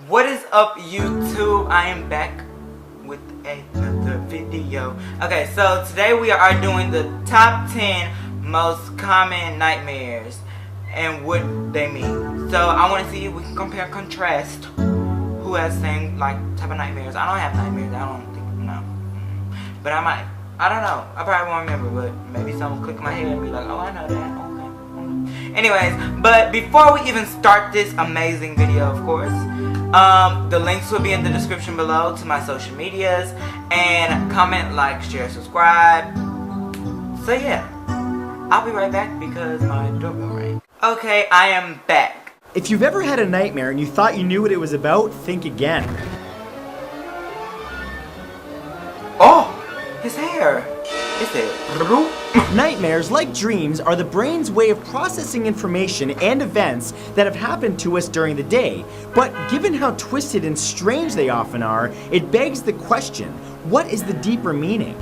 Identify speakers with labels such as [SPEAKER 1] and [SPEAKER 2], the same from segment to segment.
[SPEAKER 1] What is up, YouTube? I am back with another video. Okay, so today we are doing the top 10 most common nightmares and what they mean. So I want to see if we can compare and contrast who has the same type of nightmares. I don't have nightmares. I don't think, no. But I might. I don't know. I probably won't remember, but maybe someone will click my head and be like, oh, I know that. Okay. Anyways, but before we even start this amazing video, of course, the links will be in the description below to my social medias, and comment, like, share, subscribe. So yeah, I'll be right back because my doorbell rang. Okay, I am back.
[SPEAKER 2] If you've ever had a nightmare and you thought you knew what it was about, think again.
[SPEAKER 1] Oh, his hair. His hair.
[SPEAKER 2] Nightmares, like dreams, are the brain's way of processing information and events that have happened to us during the day. But given how twisted and strange they often are, it begs the question, what is the deeper meaning?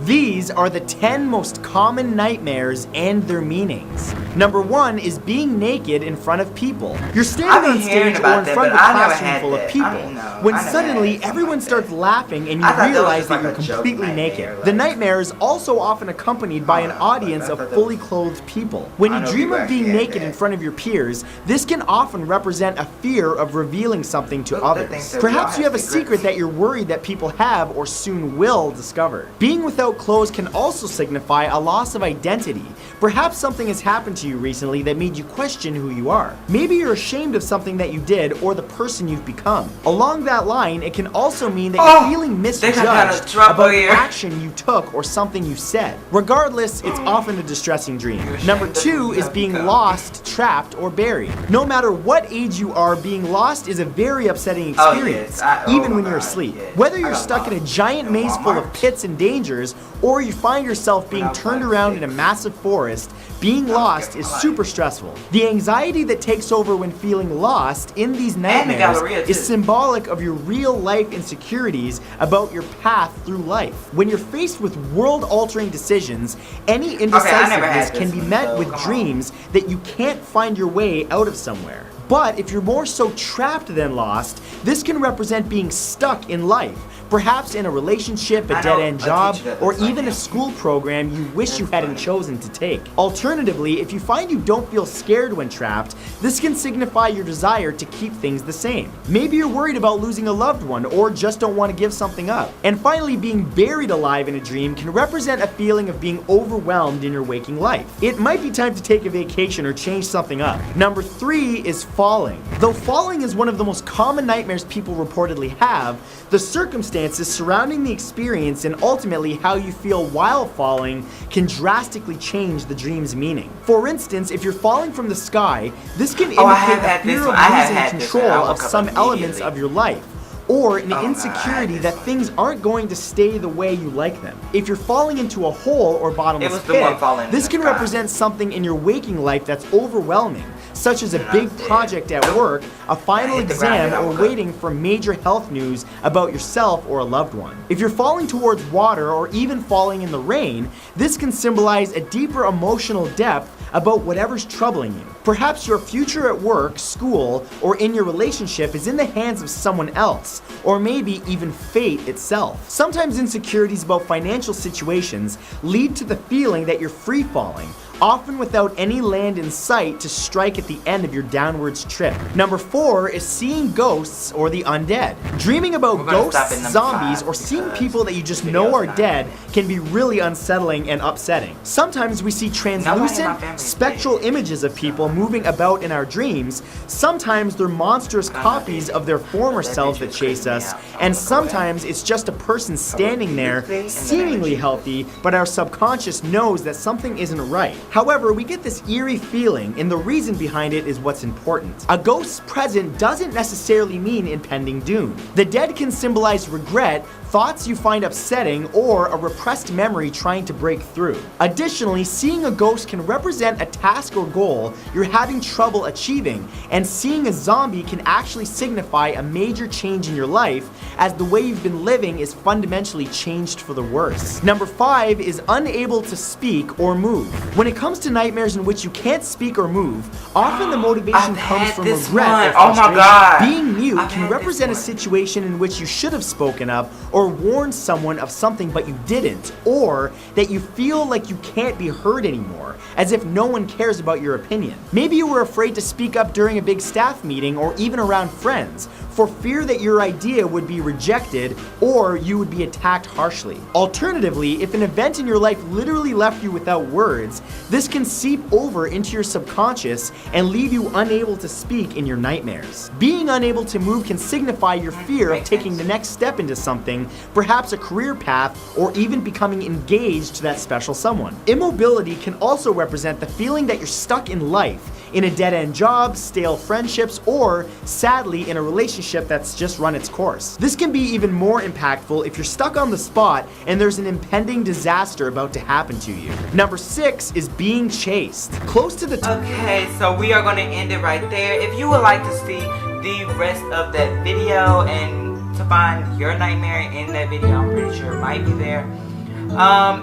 [SPEAKER 2] These are the 10 most common nightmares and their meanings. Number 1 is being naked in front of people. You're standing on stage or in front of a classroom full of people, when suddenly everyone starts laughing and you realize that you're completely naked. The nightmare is also often accompanied by an audience of fully clothed people. When you dream of being naked in front of your peers, this can often represent a fear of revealing something to others. Perhaps you have a secret that you're worried that people have or soon will discover. Being without clothes can also signify a loss of identity. Perhaps something has happened to you recently that made you question who you are. Maybe you're ashamed of something that you did or the person you've become. Along that line, it can also mean that you're feeling misjudged about the action you took or something you said. Regardless, it's often a distressing dream. Number 2 is being lost, trapped, or buried. No matter what age you are, being lost is a very upsetting experience, even when you're asleep. Whether you're stuck in a giant maze full of pits and dangers, or you find yourself being turned around in a massive forest, being lost is super stressful. The anxiety that takes over when feeling lost in these nightmares is symbolic of your real-life insecurities about your path through life. When you're faced with world-altering decisions, any indecisiveness can be met with dreams that you can't find your way out of somewhere. But if you're more so trapped than lost, this can represent being stuck in life. Perhaps in a relationship, a dead-end job, or even a school program you wish you hadn't chosen to take. Alternatively, if you find you don't feel scared when trapped, this can signify your desire to keep things the same. Maybe you're worried about losing a loved one, or just don't want to give something up. And finally, being buried alive in a dream can represent a feeling of being overwhelmed in your waking life. It might be time to take a vacation or change something up. Number 3 is falling. Though falling is one of the most common nightmares people reportedly have, the circumstances surrounding the experience and ultimately how you feel while falling can drastically change the dream's meaning. For instance, if you're falling from the sky, this can indicate a fear of losing control of some elements of your life, or an insecurity that things aren't going to stay the way you like them. If you're falling into a hole or bottomless pit, this can represent something in your waking life that's overwhelming, such as a big project at work, a final exam, or waiting for major health news about yourself or a loved one. If you're falling towards water or even falling in the rain, this can symbolize a deeper emotional depth about whatever's troubling you. Perhaps your future at work, school, or in your relationship is in the hands of someone else, or maybe even fate itself. Sometimes insecurities about financial situations lead to the feeling that you're free falling, often without any land in sight to strike at the end of your downwards trip. Number 4 is seeing ghosts or the undead. Dreaming about ghosts, zombies, or seeing people that you just know are dead can be really unsettling and upsetting. Sometimes we see translucent, spectral images of people moving about in our dreams. Sometimes they're monstrous copies of their former selves that chase us, and sometimes it's just a person standing there, seemingly healthy, but our subconscious knows that something isn't right. However, we get this eerie feeling, and the reason behind it is what's important. A ghost's presence doesn't necessarily mean impending doom. The dead can symbolize regret, thoughts you find upsetting, or a repressed memory trying to break through. Additionally, seeing a ghost can represent a task or goal you're having trouble achieving, and seeing a zombie can actually signify a major change in your life, as the way you've been living is fundamentally changed for the worse. Number 5 is unable to speak or move. When it comes to nightmares in which you can't speak or move, often the motivation comes from regret or frustration.
[SPEAKER 1] Oh my God.
[SPEAKER 2] Being mute can represent a situation in which you should have spoken up or warned someone of something but you didn't, or that you feel like you can't be heard anymore, as if no one cares about your opinion. Maybe you were afraid to speak up during a big staff meeting or even around friends, for fear that your idea would be rejected or you would be attacked harshly. Alternatively, if an event in your life literally left you without words, this can seep over into your subconscious and leave you unable to speak in your nightmares. Being unable to move can signify your fear of taking the next step into something, perhaps a career path, or even becoming engaged to that special someone. Immobility can also represent the feeling that you're stuck in life, in a dead-end job, stale friendships, or, sadly, in a relationship that's just run its course. This can be even more impactful if you're stuck on the spot and there's an impending disaster about to happen to you. Number 6 is being chased. Close to the
[SPEAKER 1] Okay, so we are going to end it right there. If you would like to see the rest of that video and to find your nightmare in that video, I'm pretty sure it might be there.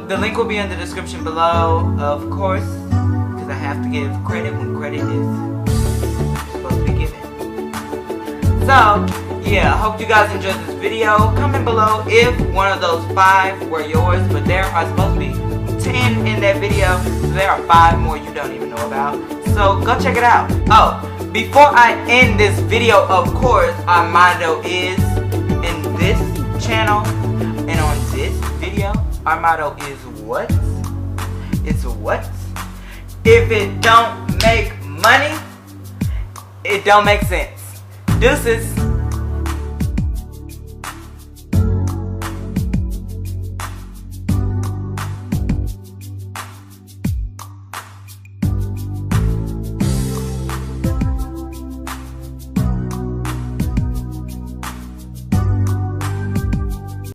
[SPEAKER 1] The link will be in the description below, of course, because I have to give credit when credit is supposed to be given. So, yeah, I hope you guys enjoyed this video. Comment below if one of those 5 were yours, but there are supposed to be 10 in that video, so there are 5 more you don't even know about. So go check it out. Oh, before I end this video, of course, our motto is, in this channel and on this video, our motto is what? It's what? If it don't make money, it don't make sense. Deuces.